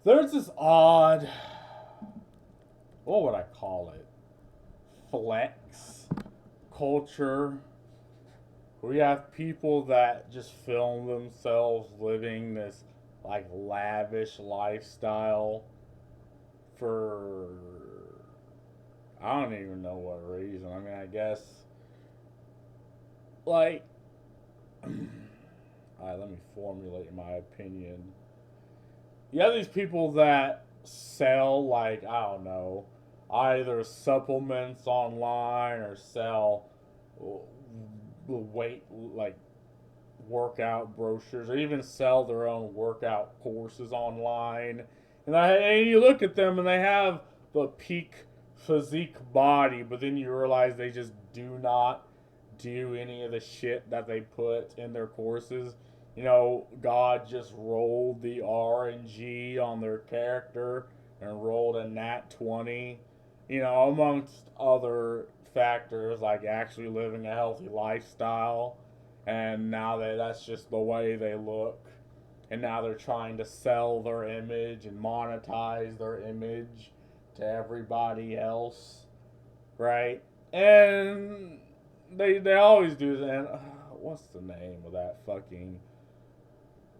There's this odd, what would I call it? Flex culture. We have people that just film themselves living this like lavish lifestyle for I don't even know what reason. I mean, I guess like alright, let me formulate my opinion. You have these people that sell like I don't know, either supplements online or sell weight like workout brochures or even sell their own workout courses online. And you look at them and they have the peak physique body, but then you realize they just do not do any of the shit that they put in their courses. You know, God just rolled the RNG on their character and rolled a nat 20, you know, amongst other factors like actually living a healthy lifestyle. And now that's just the way they look. And now they're trying to sell their image and monetize their image to everybody else, right? And they always do that. And, what's the name of that fucking?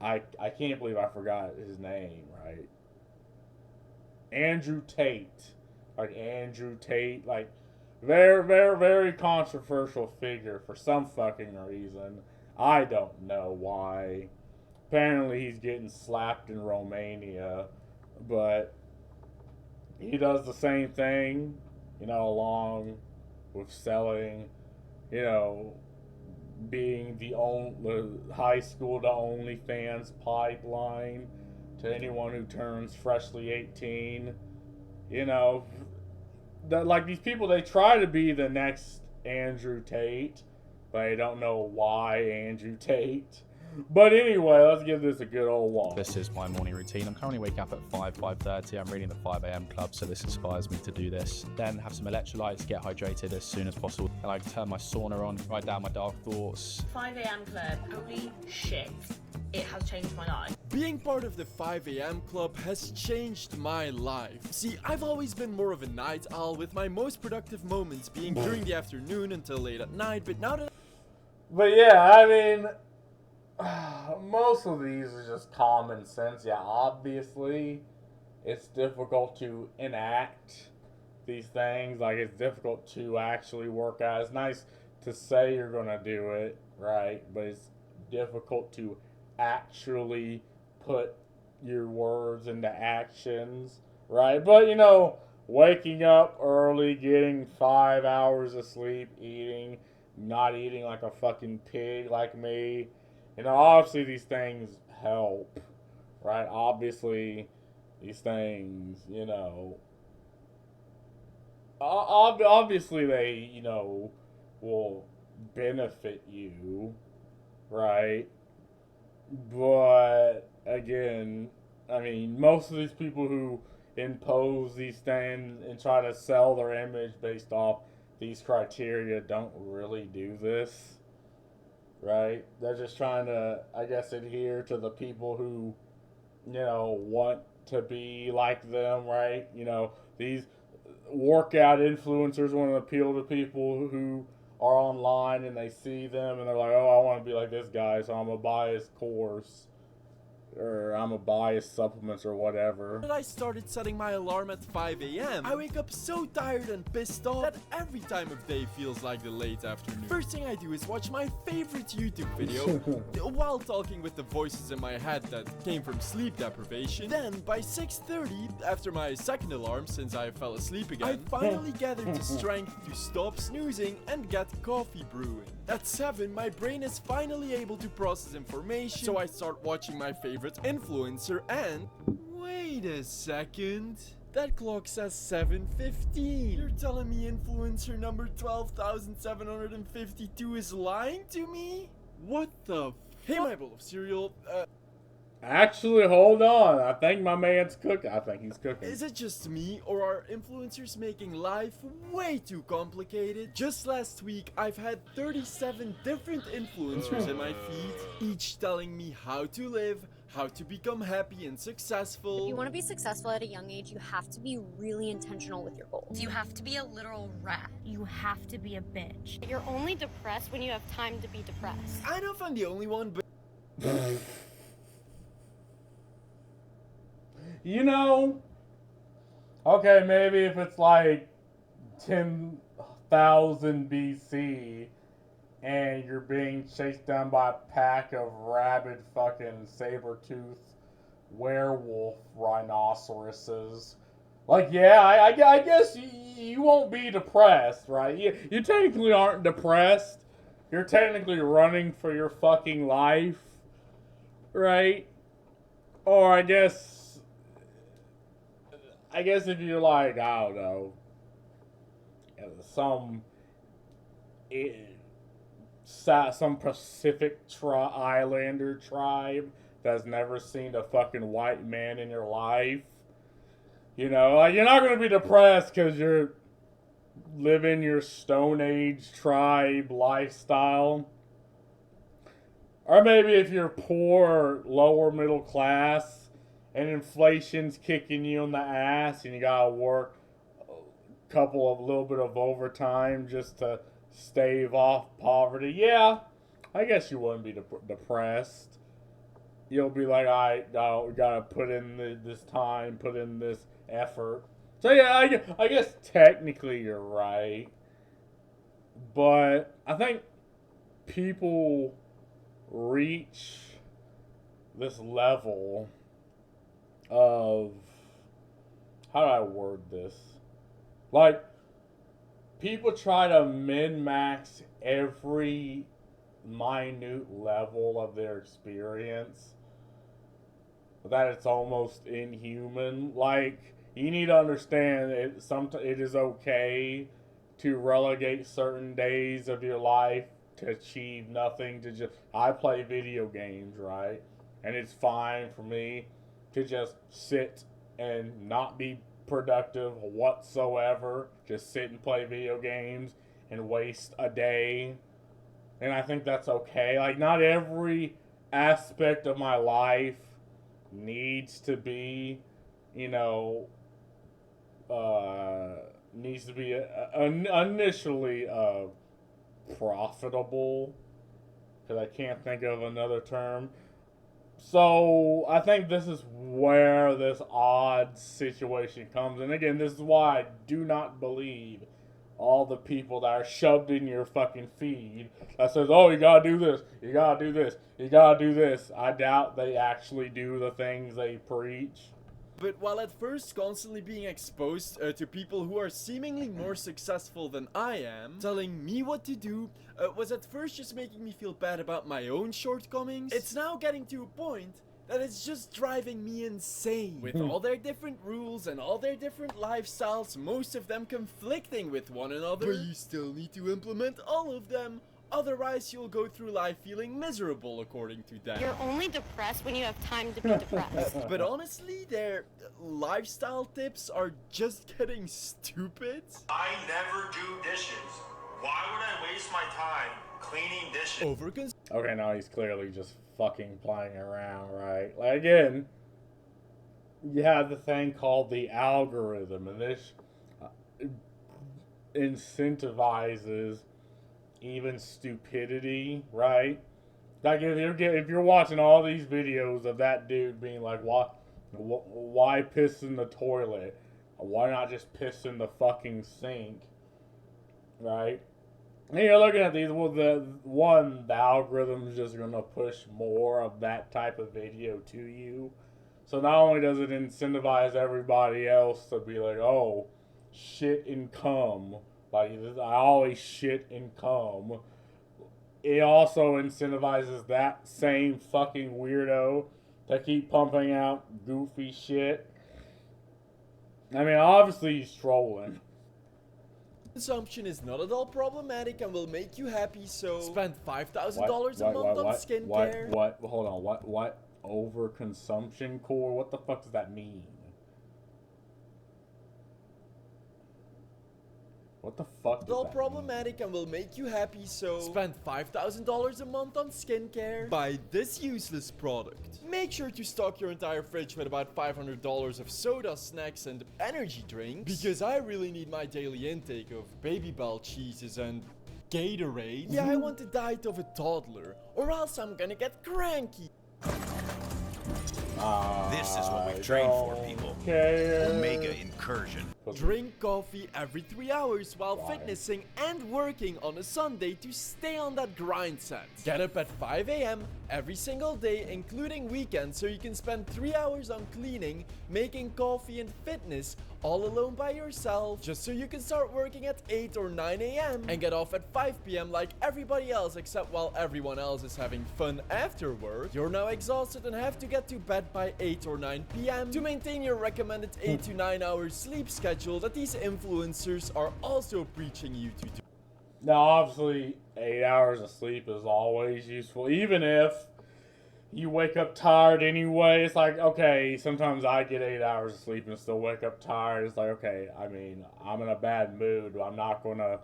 I can't believe I forgot his name. Right? Andrew Tate, like Andrew Tate, like very very very controversial figure for some fucking reason. I don't know why. Apparently he's getting slapped in Romania, but he does the same thing, you know, along with selling, you know, being the only high school to OnlyFans pipeline to anyone who turns freshly 18. You know, that like these people, they try to be the next Andrew Tate, but I don't know why Andrew Tate. But anyway, let's give this a good old walk. This is my morning routine. I'm currently waking up at 5:30. I'm reading the 5 a.m. club, so this inspires me to do this. Then have some electrolytes, get hydrated as soon as possible. And I turn my sauna on, write down my dark thoughts. 5 a.m. club, holy shit. It has changed my life. Being part of the 5 a.m. club has changed my life. See, I've always been more of a night owl, with my most productive moments being during the afternoon until late at night, but now that... But yeah, I mean, most of these are just common sense. Yeah, obviously, it's difficult to enact these things. Like, it's difficult to actually work out. It's nice to say you're going to do it, right? But it's difficult to actually put your words into actions, right? But, you know, waking up early, getting 5 hours of sleep, not eating like a fucking pig like me, you know, obviously these things help, right? Obviously these things, you know, obviously they, you know, will benefit you, right? But again, I mean, most of these people who impose these things and try to sell their image based off these criteria don't really do this, right? They're just trying to, I guess, adhere to the people who, you know, want to be like them, right? You know, these workout influencers want to appeal to people who are online and they see them and they're like, oh, I want to be like this guy, so I'm going to buy his course. Or I'm going to buy his supplements or whatever. When I started setting my alarm at 5 a.m., I wake up so tired and pissed off that every time of day feels like the late afternoon. First thing I do is watch my favorite YouTube video while talking with the voices in my head that came from sleep deprivation. Then by 6:30, after my second alarm since I fell asleep again, I finally gathered the strength to stop snoozing and get coffee brewing. At 7, my brain is finally able to process information, so I start watching my favorite influencer and... Wait a second. That clock says 7:15. You're telling me influencer number 12,752 is lying to me? What the f... Hey, my bowl of cereal, Actually, hold on. I think my man's cooking. I think he's cooking. Is it just me, or are influencers making life way too complicated? Just last week, I've had 37 different influencers in my feed, each telling me how to live, how to become happy and successful. If you want to be successful at a young age, you have to be really intentional with your goals. You have to be a literal rat. You have to be a bitch. You're only depressed when you have time to be depressed. I don't know if I'm the only one, but You know, okay, maybe if it's like 10,000 BC and you're being chased down by a pack of rabid fucking saber-toothed werewolf rhinoceroses. Like, yeah, I guess you won't be depressed, right? You technically aren't depressed. You're technically running for your fucking life, right? Or I guess if you're like, I don't know, some Pacific Islander tribe that's never seen a fucking white man in your life, you know, like, you're not gonna be depressed because you're living your Stone Age tribe lifestyle. Or maybe if you're poor, lower middle class, and inflation's kicking you in the ass, and you gotta work a little bit of overtime just to stave off poverty. Yeah, I guess you wouldn't be depressed. You'll be like, we gotta put in this time, put in this effort. So yeah, I guess technically you're right. But I think people reach this level of, how do I word this? Like, people try to min-max every minute level of their experience, that it's almost inhuman. Like, you need to understand it is okay to relegate certain days of your life to achieve nothing. I play video games, right? And it's fine for me to just sit and not be productive whatsoever. Just sit and play video games and waste a day. And I think that's okay. Like, not every aspect of my life needs to be, initially profitable, because I can't think of another term. So I think this is where this odd situation comes. And again, this is why I do not believe all the people that are shoved in your fucking feed that says, oh, you gotta do this, you gotta do this, you gotta do this. I doubt they actually do the things they preach. But while at first constantly being exposed to people who are seemingly more successful than I am, telling me what to do, was at first just making me feel bad about my own shortcomings, it's now getting to a point that it's just driving me insane. With all their different rules and all their different lifestyles, most of them conflicting with one another, but you still need to implement all of them. Otherwise, you'll go through life feeling miserable, according to them. You're only depressed when you have time to be depressed. But honestly, their lifestyle tips are just getting stupid. I never do dishes. Why would I waste my time cleaning dishes? Okay, now he's clearly just fucking playing around, right? Like, again, you have the thing called the algorithm, and this incentivizes even stupidity, right? Like, if you're watching all these videos of that dude being like, why piss in the toilet? Why not just piss in the fucking sink? Right? And you're looking at these, well, the algorithm's just gonna push more of that type of video to you. So not only does it incentivize everybody else to be like, oh, shit and cum, like, I always shit and cum, it also incentivizes that same fucking weirdo to keep pumping out goofy shit. I mean, obviously he's trolling. Consumption is not at all problematic and will make you happy, so spend $5,000 a month on skincare. What? Hold on. What? Overconsumption core? What the fuck does that mean? What the fuck does all that problematic and will make you happy, so spend $5,000 a month on skincare. Buy this useless product. Make sure to stock your entire fridge with about $500 of soda, snacks and energy drinks, because I really need my daily intake of Baby Bell cheeses and Gatorade. Yeah, I want the diet of a toddler, or else I'm gonna get cranky. This is what we've trained for, people. Omega incursion. Drink coffee every 3 hours while fitnessing and working on a Sunday to stay on that grind set. Get up at 5 a.m. every single day, including weekends, so you can spend 3 hours on cleaning, making coffee and fitness all alone by yourself, just so you can start working at 8 or 9 a.m. and get off at 5 p.m. like everybody else, except while everyone else is having fun after work. You're now exhausted and have to get to bed by 8 or 9 p.m. to maintain your recommended 8 to 9 hours sleep schedule that these influencers are also preaching you to do. Now, obviously, 8 hours of sleep is always useful, even if you wake up tired anyway. It's like, okay, sometimes I get 8 hours of sleep and still wake up tired. It's like, okay, I mean, I'm in a bad mood. I'm not gonna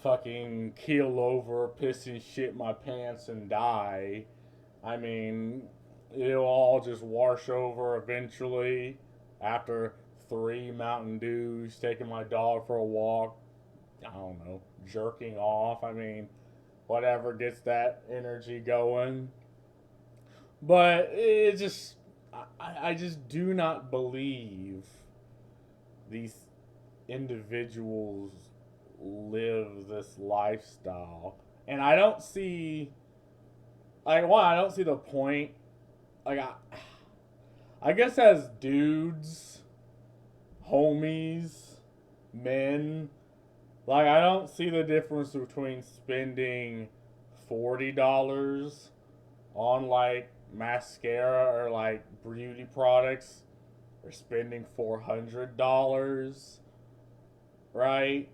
fucking keel over, piss and shit my pants and die. I mean, it'll all just wash over eventually after 3 Mountain Dews, taking my dog for a walk, I don't know, jerking off. I mean, whatever gets that energy going. But it just, I just do not believe these individuals live this lifestyle. And I don't see, like, one, I don't see the point. Like, I guess as dudes, homies, men, like, I don't see the difference between spending $40 on, like, mascara or, like, beauty products or spending $400, right,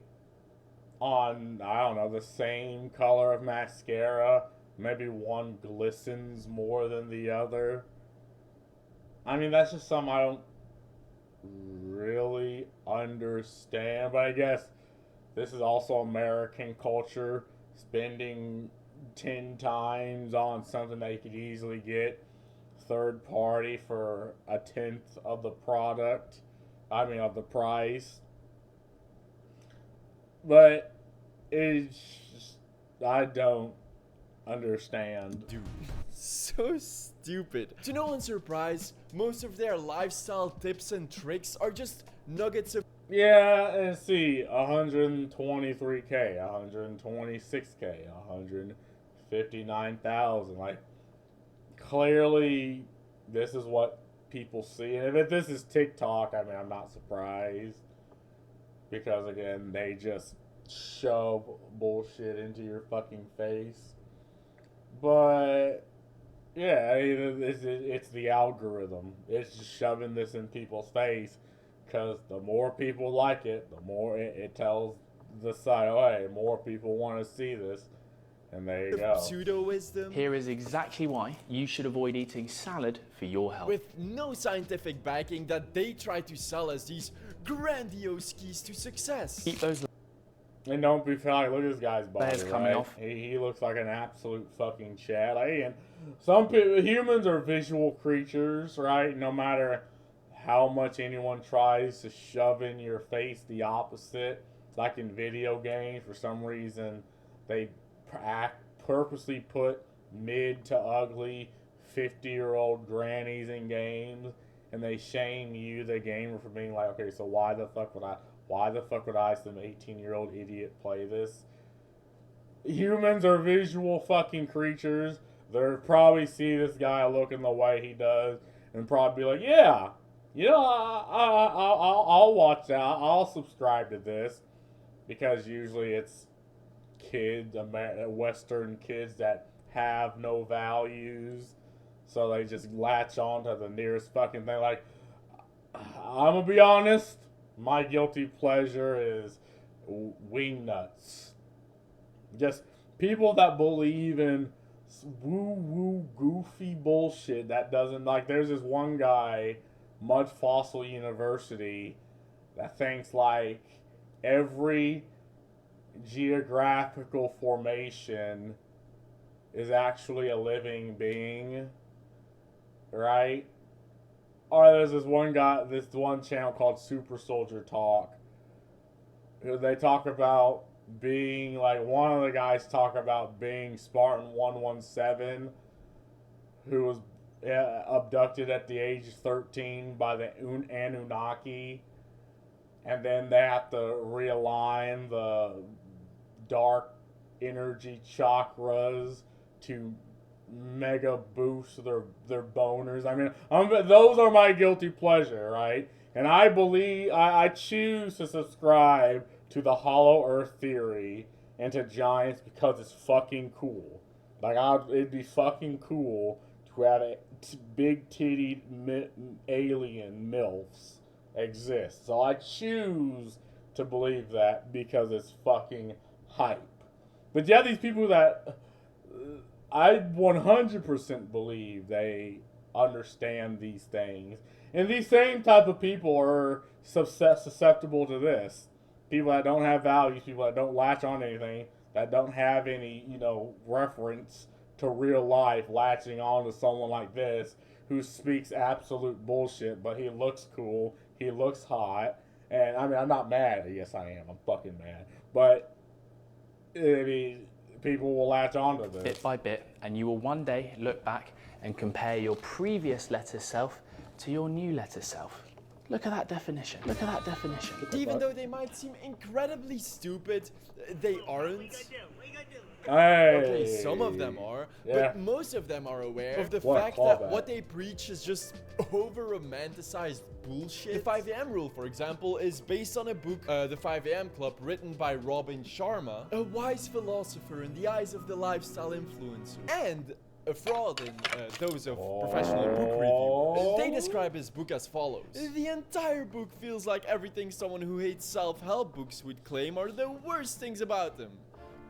on, I don't know, the same color of mascara. Maybe one glistens more than the other. I mean, that's just something I don't really understand, but I guess this is also American culture, spending 10 times on something that you could easily get third party for a tenth of the product, I mean of the price. But it's just, I don't understand. Dude, so stupid. To no one's surprise, most of their lifestyle tips and tricks are just nuggets of Yeah, and see, 123K, 126K, 159,000. Like, clearly, this is what people see. And if this is TikTok, I mean, I'm not surprised. Because, again, they just shove bullshit into your fucking face. But, yeah, it's the algorithm. It's just shoving this in people's face. Because the more people like it, the more it tells the site, oh, hey, more people want to see this. And there you go. pseudo wisdom. Here is exactly why you should avoid eating salad for your health. With no scientific backing that they try to sell as these grandiose keys to success. Keep those And don't be like, look at this guy's body, layers coming right? off. He looks like an absolute fucking Chad. And some people, humans are visual creatures, right? No matter how much anyone tries to shove in your face the opposite. Like in video games, for some reason, they purposely put mid to ugly 50-year-old grannies in games, and they shame you, the gamer, for being like, okay, so why the fuck would I, some 18-year-old idiot, play this? Humans are visual fucking creatures. They'll probably see this guy looking the way he does, and probably be like, yeah, you know, I'll watch that. I'll subscribe to this, because usually it's kids, Western kids that have no values, so they just latch on to the nearest fucking thing. Like, I'm gonna be honest, my guilty pleasure is wing nuts. Just people that believe in woo-woo goofy bullshit that doesn't, like, there's this one guy, Mud Fossil University, that thinks, like, every geographical formation is actually a living being, right? Or there's this one guy, this one channel called Super Soldier Talk, who they talk about being, like, one of the guys talk about being Spartan 117, who was abducted at the age of 13 by the Anunnaki, and then they have to realign the dark energy chakras to mega boost their boners. I mean, those are my guilty pleasure, right? And I believe I choose to subscribe to the Hollow Earth theory and to giants because it's fucking cool. Like, it'd be fucking cool to have big titted alien MILFs exist. So I choose to believe that because it's fucking hype. But yeah, these people that I 100% believe they understand these things. And these same type of people are susceptible to this. People that don't have values, people that don't latch on to anything, that don't have any, reference to real life, latching on to someone like this who speaks absolute bullshit, but he looks cool, he looks hot, and I mean, I'm not mad. Yes, I am. I'm fucking mad. But, I mean, people will latch onto this. Bit by bit, and you will one day look back and compare your previous letter self to your new letter self. Look at that definition. Look at that definition. Even though they might seem incredibly stupid, they aren't. Hey. Okay, some of them are, but most of them are aware of the fact that what they preach is just over-romanticized bullshit. The 5 a.m. rule, for example, is based on a book, The 5 a.m. Club, written by Robin Sharma, a wise philosopher in the eyes of the lifestyle influencer, and a fraud in those of professional book reviewers. They describe his book as follows. The entire book feels like everything someone who hates self-help books would claim are the worst things about them.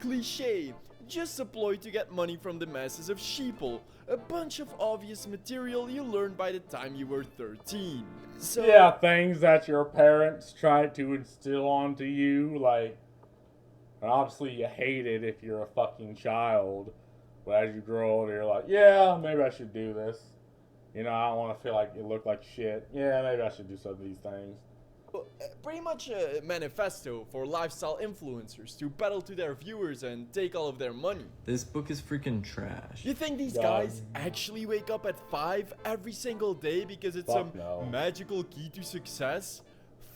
Cliché, just a ploy to get money from the masses of sheeple. A bunch of obvious material you learned by the time you were 13. So yeah, things that your parents tried to instill onto you, like, obviously you hate it if you're a fucking child, but as you grow older, you're like, yeah, maybe I should do this. I don't want to feel like you look like shit. Yeah, maybe I should do some of these things. Pretty much a manifesto for lifestyle influencers to peddle to their viewers and take all of their money. This book is freaking trash. You think these guys actually wake up at 5 every single day because it's some magical key to success?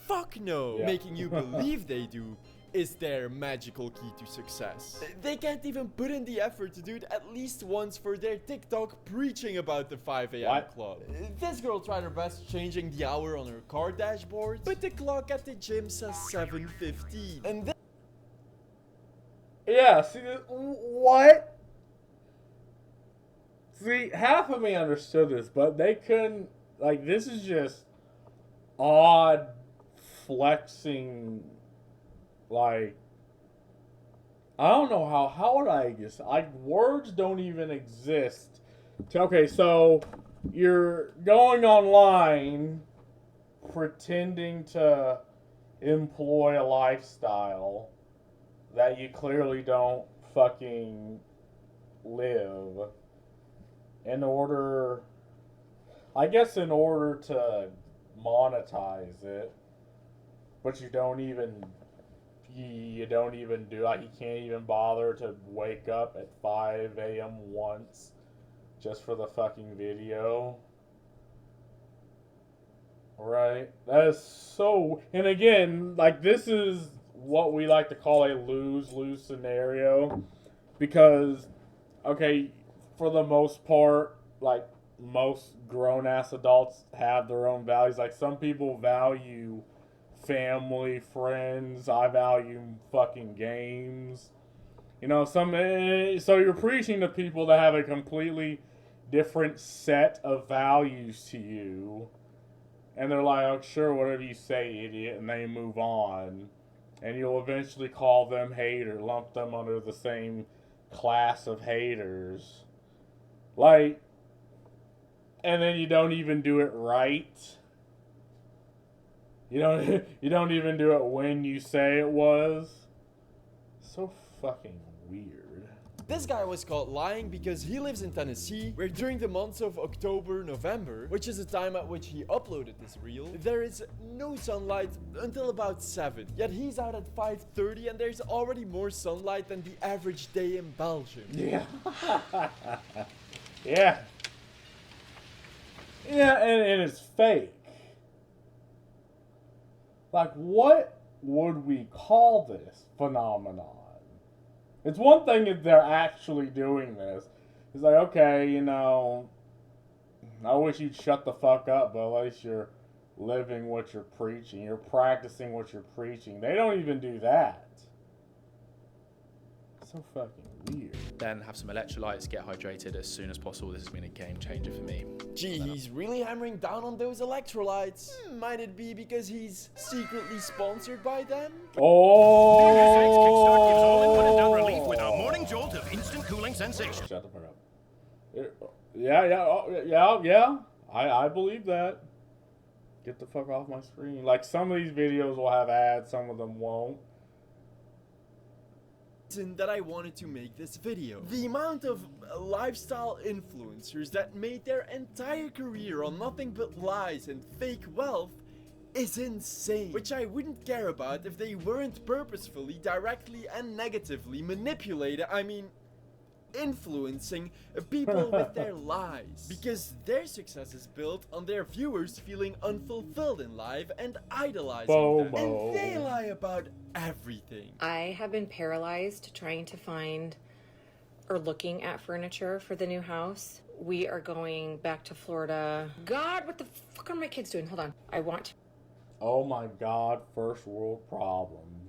Fuck no! Yeah. Making you believe they do is their magical key to success. They can't even put in the effort to do it at least once for their TikTok preaching about the 5 a.m. club. This girl tried her best changing the hour on her car dashboard, but the clock at the gym says 7:15. And then yeah, see, what? See, half of me understood this, but they couldn't, like, this is just odd flexing. Like, I don't know how would I just, like, words don't even exist. Okay, so you're going online pretending to employ a lifestyle that you clearly don't fucking live in order to monetize it, but you don't even do, like, you can't even bother to wake up at 5 a.m. once just for the fucking video. Right? That is so, and again, like, this is what we like to call a lose-lose scenario, because, okay, for the most part, like, most grown-ass adults have their own values. Like, some people value family, friends. I value fucking games. So you're preaching to people that have a completely different set of values to you, and they're like, oh, sure, whatever you say, idiot, and they move on, and you'll eventually call them haters, lump them under the same class of haters, like, and then you don't even do it right. You don't even do it when you say it was. So fucking weird. This guy was caught lying because he lives in Tennessee, where during the months of October, November, which is the time at which he uploaded this reel, there is no sunlight until about 7. Yet he's out at 5:30 and there's already more sunlight than the average day in Belgium. Yeah. Yeah. Yeah, and it's fake. Like, what would we call this phenomenon? It's one thing if they're actually doing this. It's like, okay, you know, I wish you'd shut the fuck up, but at least you're living what you're preaching. You're practicing what you're preaching. They don't even do that. So fucking weird. Then have some electrolytes, get hydrated as soon as possible. This has been a game changer for me. Gee, he's really hammering down on those electrolytes. Might it be because he's secretly sponsored by them? Oh! Kickstart gives all-in-one and done relief with a morning jolt of instant cooling sensation. Shut the fuck up. Yeah. I believe that. Get the fuck off my screen. Like, some of these videos will have ads, some of them won't. That I wanted to make this video. The amount of lifestyle influencers that made their entire career on nothing but lies and fake wealth is insane. Which I wouldn't care about if they weren't purposefully, directly and negatively influencing people with their lies. Because their success is built on their viewers feeling unfulfilled in life and idolizing them. And they lie about everything. I have been paralyzed trying to find or looking at furniture for the new house. We are going back to Florida. God, what the fuck are my kids doing? Hold on. I want to. Oh my god, first world problems.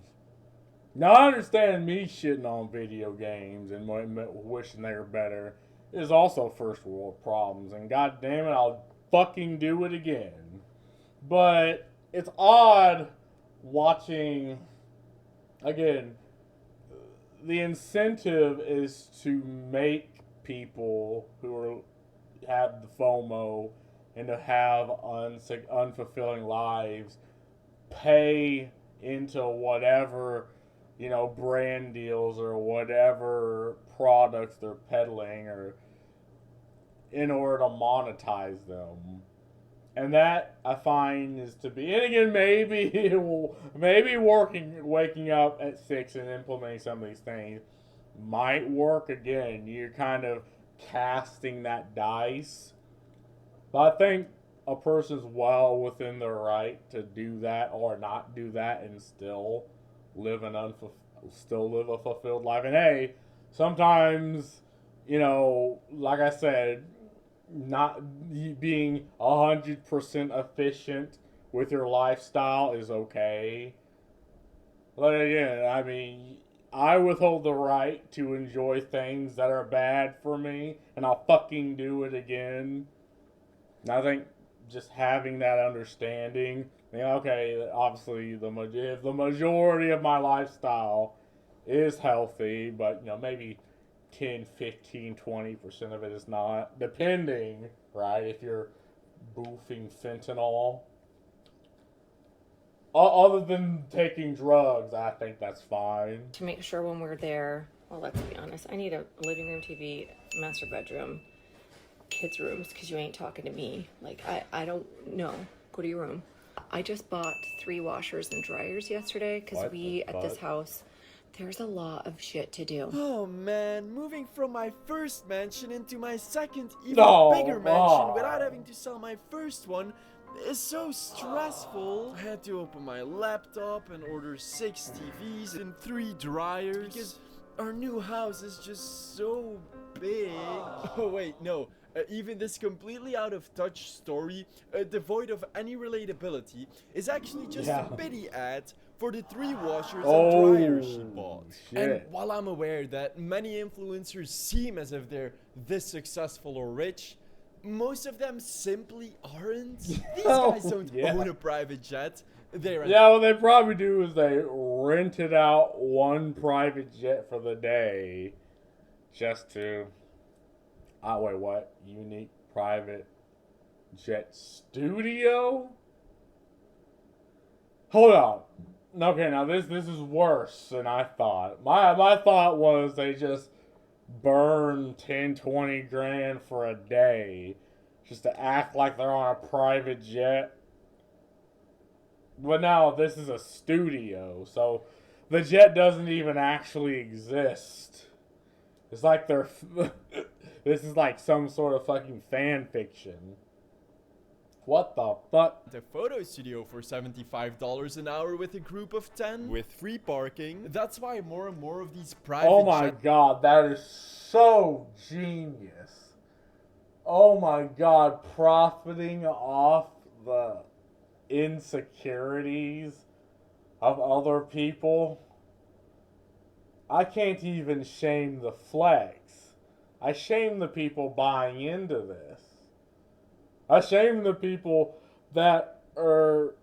Now, I understand me shitting on video games and wishing they were better is also first world problems, and god damn it, I'll fucking do it again. But it's odd watching, again, the incentive is to make people who have the FOMO and to have unfulfilling lives pay into whatever, you know, brand deals or whatever products they're peddling or in order to monetize them. And that I find is to be, and again, maybe waking up at 6 and implementing some of these things might work. Again, you're kind of casting that dice. But I think a person's well within their right to do that or not do that and still live a fulfilled life. And hey, sometimes, you know, like I said, not being 100% efficient with your lifestyle is okay. But again, I mean, I withhold the right to enjoy things that are bad for me, and I'll fucking do it again. And I think just having that understanding, you know, okay, obviously if the majority of my lifestyle is healthy, but, you know, maybe 10, 15, 20% of it is not, depending, right, if you're boofing fentanyl. Other than taking drugs, I think that's fine. To make sure when we're there, well, let's be honest, I need a living room TV, master bedroom, kids' rooms, because you ain't talking to me. Like, I don't know. Go to your room. I just bought 3 washers and dryers yesterday, because at this house, there's a lot of shit to do. Oh man, moving from my first mansion into my second, even bigger mansion without having to sell my first one is so stressful. I had to open my laptop and order 6 TVs and 3 dryers because our new house is just so big. Oh wait, no. Even this completely out of touch story, devoid of any relatability, is actually just a pity ad for the 3 washers and dryers she bought. Shit. And while I'm aware that many influencers seem as if they're this successful or rich, most of them simply aren't. These guys don't own a private jet. What they probably do is they rented out one private jet for the day just to... wait, what? Unique private jet studio? Hold on. Okay, now this is worse than I thought. My thought was they just burn 10, 20 grand for a day just to act like they're on a private jet. But now this is a studio, so the jet doesn't even actually exist. It's like they're... This is like some sort of fucking fan fiction. What the fuck? The photo studio for $75 an hour with a group of 10 with free parking. That's why more and more of these private Oh my god, that is so genius. Oh my god, profiting off the insecurities of other people. I can't even shame the flex. I shame the people buying into this. I shame the people that are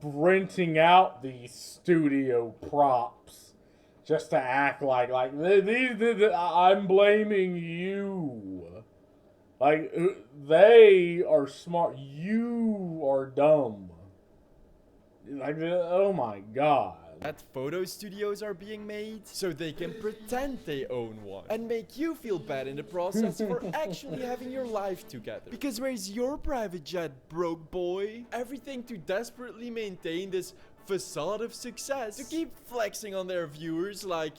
renting out these studio props just to act like I'm blaming you. Like, they are smart. You are dumb. Like, oh my god. That photo studios are being made so they can pretend they own one and make you feel bad in the process for actually having your life together. Because where's your private jet, broke boy? Everything to desperately maintain this facade of success, to keep flexing on their viewers like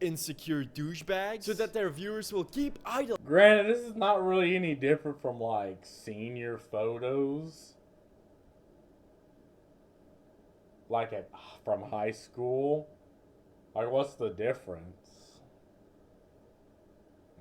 insecure douchebags, so that their viewers will keep idle. Granted, this is not really any different from like senior photos. Like from high school? Like, what's the difference?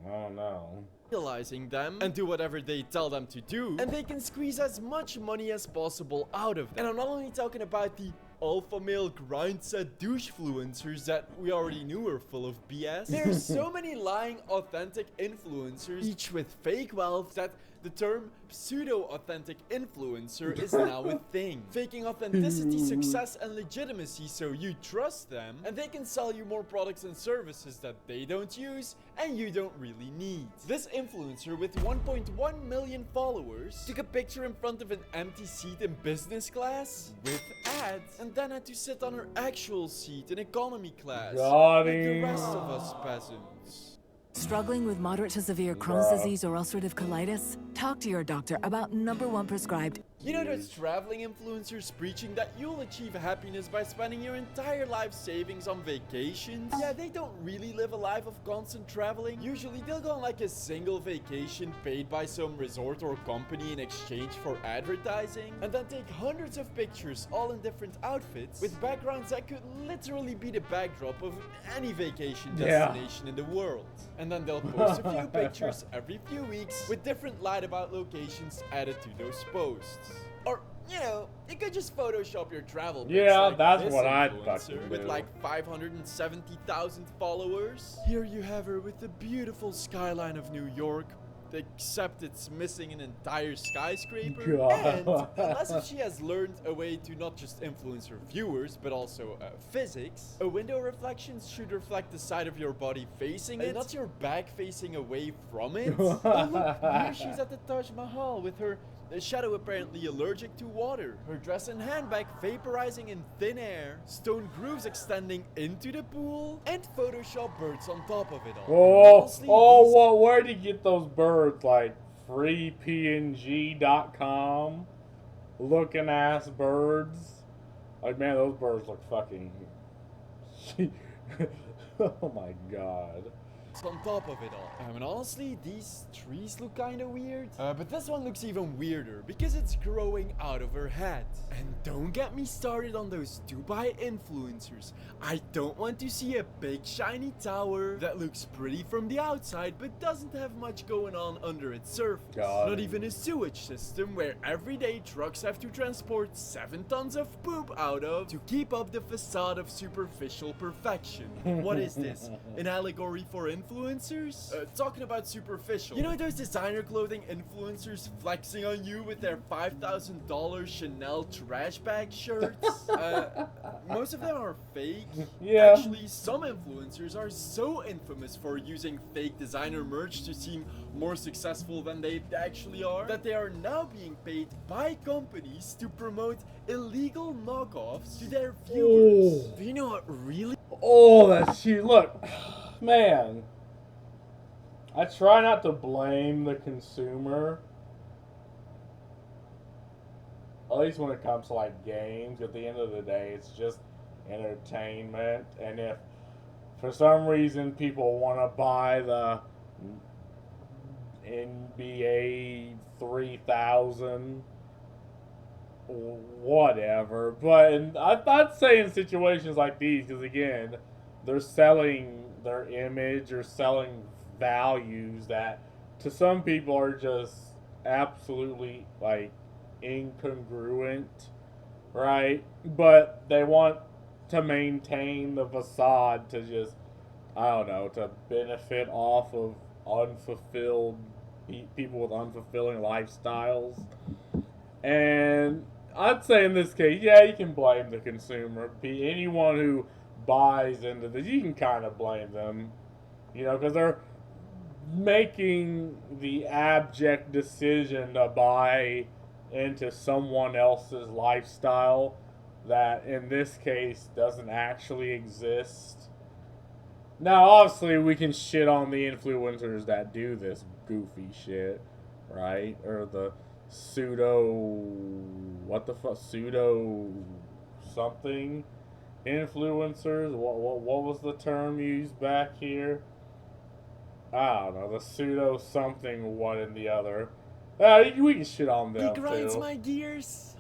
I don't know. Realizing them and do whatever they tell them to do, and they can squeeze as much money as possible out of them. And I'm not only talking about the alpha male grindset douchefluencers that we already knew were full of BS. There's so many lying authentic influencers, each with fake wealth, that the term pseudo-authentic influencer is now a thing. Faking authenticity, success, and legitimacy so you trust them, and they can sell you more products and services that they don't use and you don't really need. This influencer with 1.1 million followers took a picture in front of an empty seat in business class with ads, and then had to sit on her actual seat in economy class like the rest of us peasants. Struggling with moderate to severe Crohn's disease or ulcerative colitis? Talk to your doctor about #1 prescribed. You know those traveling influencers preaching that you'll achieve happiness by spending your entire life savings on vacations? Yeah, they don't really live a life of constant traveling. Usually they'll go on like a single vacation paid by some resort or company in exchange for advertising, and then take hundreds of pictures all in different outfits with backgrounds that could literally be the backdrop of any vacation destination in the world. And then they'll post a few pictures every few weeks with different light about locations added to those posts. Or, you know, you could just Photoshop your travel pics like that's this what I'd influencer fucking with do. like 570,000 followers. Here you have her with the beautiful skyline of New York, except it's missing an entire skyscraper. And unless she has learned a way to not just influence her viewers, but also physics, a window reflection should reflect the side of your body facing it, not your back facing away from it. Oh look, here she's at the Taj Mahal with her shadow apparently allergic to water, her dress and handbag vaporizing in thin air, stone grooves extending into the pool, and Photoshop birds on top of it all. Well, where'd you get those birds? Like freepng.com looking ass birds? Like, man, those birds look fucking... Oh my god. On top of it all. And honestly, these trees look kinda weird. But this one looks even weirder because it's growing out of her head. And don't get me started on those Dubai influencers. I don't want to see a big shiny tower that looks pretty from the outside but doesn't have much going on under its surface. Not even a sewage system where everyday trucks have to transport 7 tons of poop out of to keep up the facade of superficial perfection. What is this? An allegory for influence? influencers? Talking about superficial. You know those designer clothing influencers flexing on you with their $5,000 Chanel trash bag shirts? Most of them are fake. Yeah. Actually, some influencers are so infamous for using fake designer merch to seem more successful than they actually are, that they are now being paid by companies to promote illegal knockoffs to their viewers. Do you know what really? Oh, that's huge. Look, man. I try not to blame the consumer. At least when it comes to like games. At the end of the day, it's just entertainment. And if for some reason people want to buy the NBA 3000, whatever. But I'd say in situations like these, because again, they're selling their image or selling values that to some people are just absolutely like incongruent, right? But they want to maintain the facade to just, I don't know, to benefit off of unfulfilled people with unfulfilling lifestyles. And I'd say in this case, yeah, you can blame the consumer. Anyone who buys into this, you can kind of blame them, you know, because they're making the abject decision to buy into someone else's lifestyle that in this case doesn't actually exist. Now, obviously, we can shit on the influencers that do this goofy shit, right? Or the pseudo something influencers. What was the term used back here? I don't know. The pseudo something one and the other. We can shit on them It grinds too. my gears.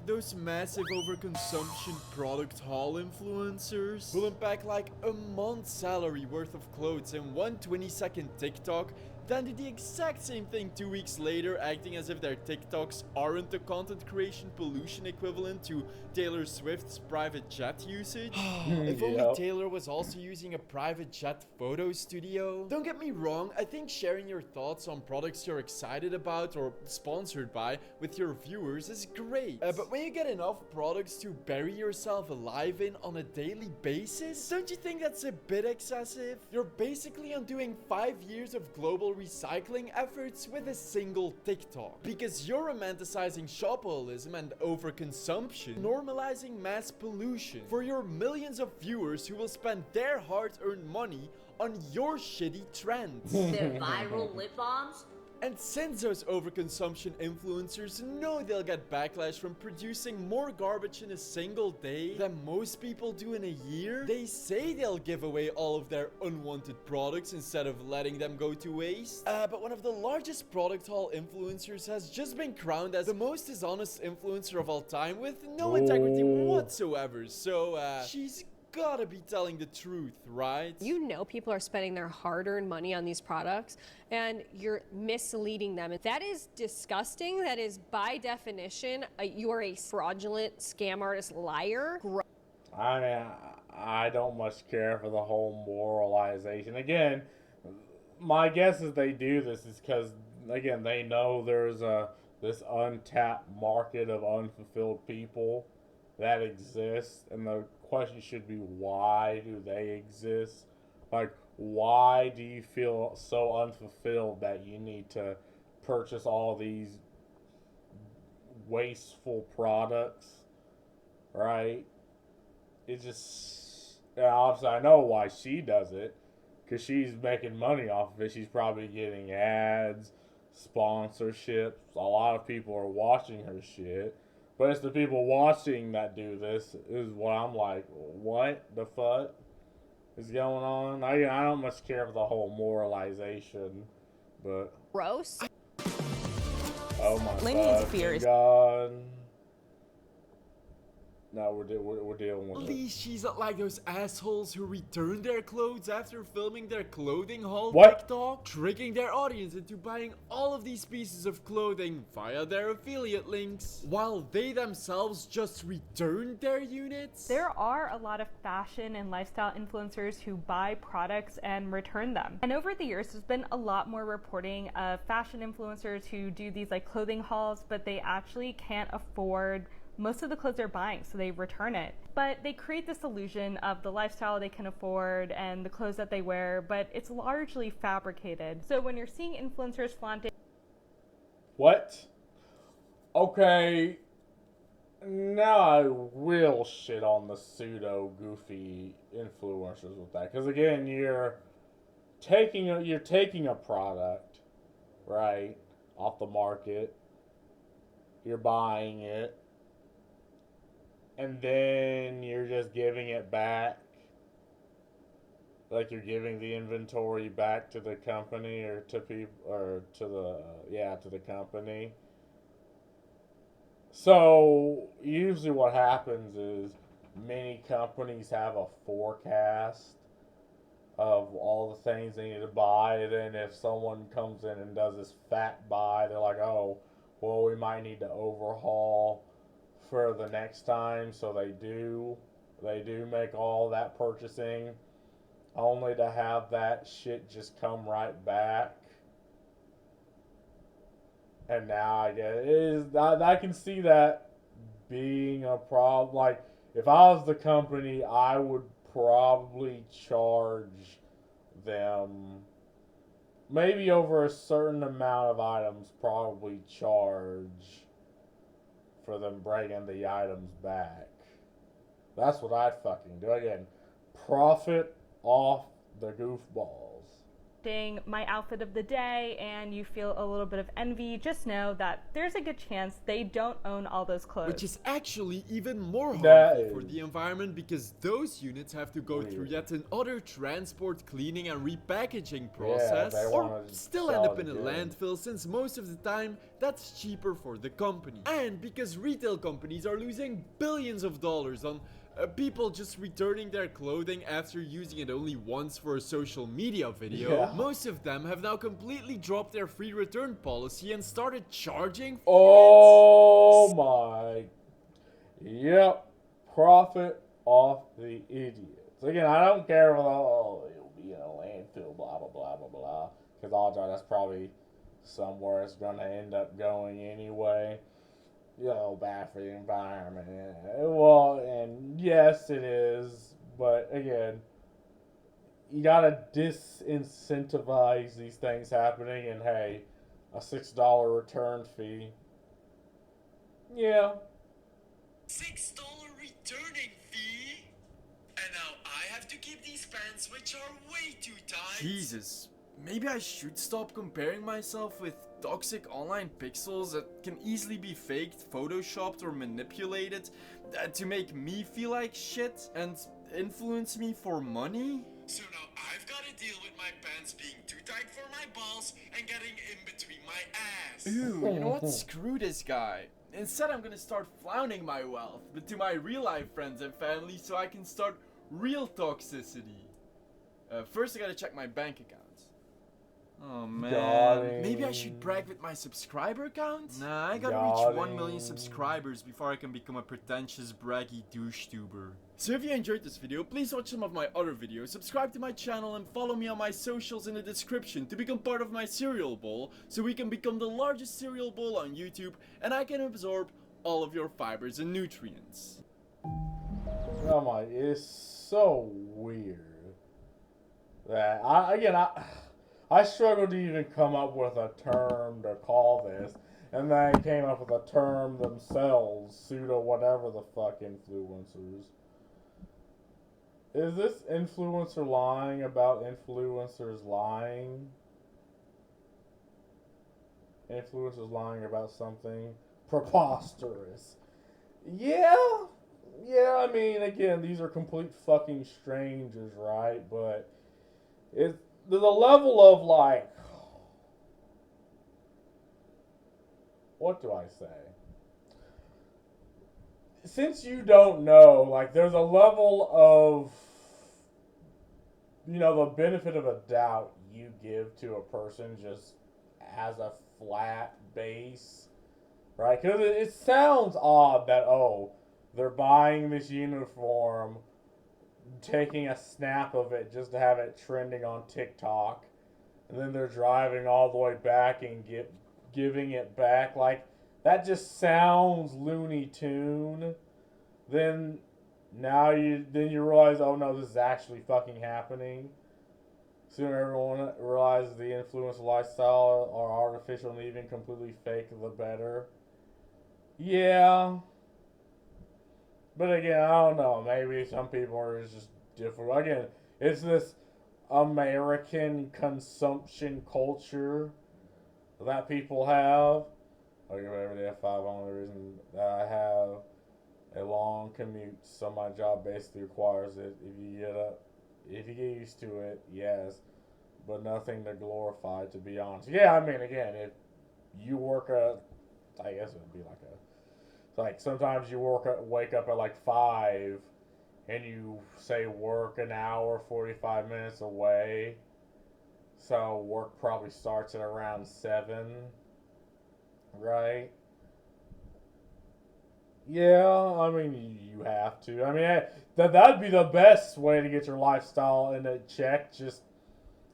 Those massive overconsumption product haul influencers will unpack like a month's salary worth of clothes in one 20-second TikTok, then do the exact same thing 2 weeks later, acting as if their TikToks aren't the content creation pollution equivalent to Taylor Swift's private jet usage. If only Taylor was also using a private jet photo studio. Don't get me wrong, I think sharing your thoughts on products you're excited about or sponsored by with your viewers is great. But when you get enough products to bury yourself alive in on a daily basis, don't you think that's a bit excessive? You're basically undoing 5 years of global recycling efforts with a single TikTok. Because you're romanticizing shopaholism and overconsumption, normalizing mass pollution for your millions of viewers who will spend their hard-earned money on your shitty trends. Their viral lip balms. And since those overconsumption influencers know they'll get backlash from producing more garbage in a single day than most people do in a year, they say they'll give away all of their unwanted products instead of letting them go to waste. But one of the largest product haul influencers has just been crowned as the most dishonest influencer of all time with no integrity whatsoever. So, she's gotta be telling the truth, right? You know people are spending their hard-earned money on these products and you're misleading them. That is disgusting. That is by definition, you are a fraudulent scam artist liar. I mean, I don't much care for the whole moralization. Again, my guess is they do this is because, again, they know there's this untapped market of unfulfilled people that exists, and the question should be, why do they exist? Like, why do you feel so unfulfilled that you need to purchase all these wasteful products, right? It just, obviously I know why she does it, because she's making money off of it. She's probably getting ads, sponsorships. A lot of people are watching her shit. But it's the people watching that do this is what I'm like, what the fuck is going on? I don't much care for the whole moralization, but... Gross. Oh my Lainey's fear is... God. No, we're dealing with At it. least she's not like those assholes who return their clothes after filming their clothing haul What? TikTok, tricking their audience into buying all of these pieces of clothing via their affiliate links, while they themselves just returned their units. There are a lot of fashion and lifestyle influencers who buy products and return them. And over the years, there's been a lot more reporting of fashion influencers who do these like clothing hauls, but they actually can't afford most of the clothes they're buying, so they return it. But they create this illusion of the lifestyle they can afford and the clothes that they wear, but it's largely fabricated. So when you're seeing influencers flaunting... What? Okay. Now I will shit on the pseudo goofy influencers with that, because again, you're taking a product, right, off the market, you're buying it, and then you're just giving it back, like you're giving the inventory back to the company or to people or to the company. So usually what happens is many companies have a forecast of all the things they need to buy, and then if someone comes in and does this fat buy, they're like, oh, well, we might need to overhaul for the next time. So they do make all that purchasing, only to have that shit just come right back. And now I get it is, I can see that being a problem. Like, if I was the company, I would probably charge them, maybe over a certain amount of items, probably charge for them bringing the items back. That's what I'd fucking do. Again, profit off the goofballs. My outfit of the day and you feel a little bit of envy, just know that there's a good chance they don't own all those clothes. Which is actually even more harmful for the environment, because those units have to go through yet another transport, cleaning and repackaging process, or still end up in a landfill, since most of the time that's cheaper for the company. And because retail companies are losing billions of dollars on people just returning their clothing after using it only once for a social media video, most of them have now completely dropped their free return policy and started charging for it. My. Yep. Profit off the idiots. Again, I don't care if it'll be in a landfill, blah, blah, blah, blah, blah. Because odds are that's probably somewhere it's going to end up going anyway. Bad for the environment. Well, and yes, it is. But again, you gotta disincentivize these things happening. And hey, a $6 return fee. Yeah. $6 returning fee? And now I have to keep these pants, which are way too tight. Jesus. Maybe I should stop comparing myself with toxic online pixels that can easily be faked, photoshopped, or manipulated to make me feel like shit and influence me for money. So now I've got to deal with my pants being too tight for my balls and getting in between my ass. Ooh, you know what? Screw this guy. Instead, I'm gonna start flaunting my wealth, but to my real-life friends and family, so I can start real toxicity. First, I gotta check my bank account. Oh man, maybe I should brag with my subscriber count? Nah, I gotta reach 1 million subscribers before I can become a pretentious, braggy douche-tuber. So if you enjoyed this video, please watch some of my other videos, subscribe to my channel, and follow me on my socials in the description to become part of my cereal bowl, so we can become the largest cereal bowl on YouTube, and I can absorb all of your fibers and nutrients. Oh my, it's so weird that I struggled to even come up with a term to call this, and they came up with a term themselves, pseudo whatever the fuck influencers. Is this influencer lying about influencers lying? Influencers lying about something preposterous. Yeah, I mean, again, these are complete fucking strangers, right? But there's a level of, like, what do I say? since you don't know, like, there's a level of, you know, the benefit of a doubt you give to a person just as a flat base, right? Because it sounds odd that, oh, they're buying this uniform, taking a snap of it just to have it trending on TikTok, and then they're driving all the way back and giving it back. Like, that just sounds Looney Tune. Then you realize, oh no, this is actually fucking happening. Soon everyone realizes the influence lifestyle are artificial and even completely fake, the better. Yeah. But again, I don't know. Maybe some people are just different. Again, it's this American consumption culture that people have. I'll give every day a 5. Only reason that I have a long commute, so my job basically requires it. If you get used to it, yes, but nothing to glorify, to be honest. Yeah, I mean, again, if you work I guess it would be like sometimes you wake up at like 5, and you say work an hour 45 minutes away, so work probably starts at around 7, right? Yeah, I mean, you have to. I mean, that'd be the best way to get your lifestyle in a check. Just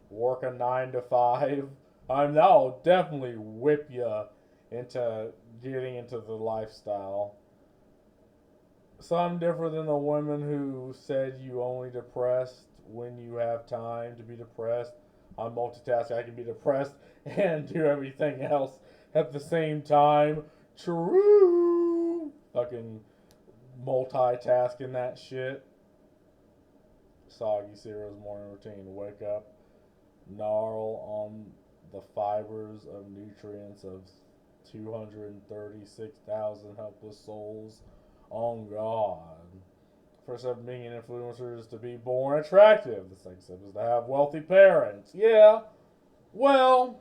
work a 9 to 5. That'll definitely whip you into getting into the lifestyle. So I'm different than the women who said you only depressed when you have time to be depressed. I'm multitasking. I can be depressed and do everything else at the same time. True. Fucking multitasking that shit. Soggy Cereal's morning routine. Wake up, gnarl on the fibers of nutrients of 236,000 helpless souls. On God. First step of being an influencer is to be born attractive. The second step is to have wealthy parents. Yeah. Well,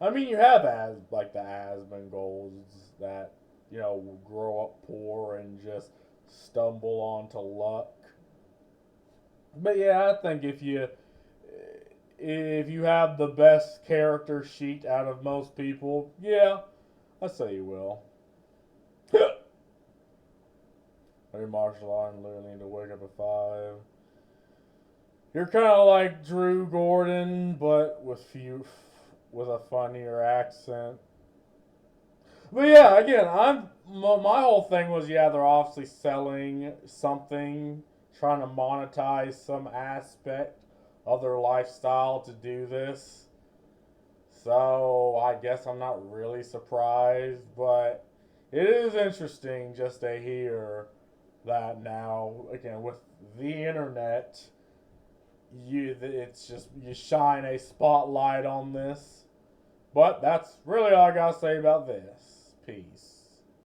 I mean, you have like the asmongolds that, you know, grow up poor and just stumble onto luck. But yeah, I think if you have the best character sheet out of most people, yeah, I say you will. Very martial art and literally need to wake up at 5. You're kind of like Drew Gordon, but with a funnier accent. But yeah, again, my whole thing was, yeah, they're obviously selling something, trying to monetize some aspect of their lifestyle to do this. So I guess I'm not really surprised, but it is interesting just to hear that now, again, with the internet, you shine a spotlight on this. But that's really all I gotta say about this. Peace.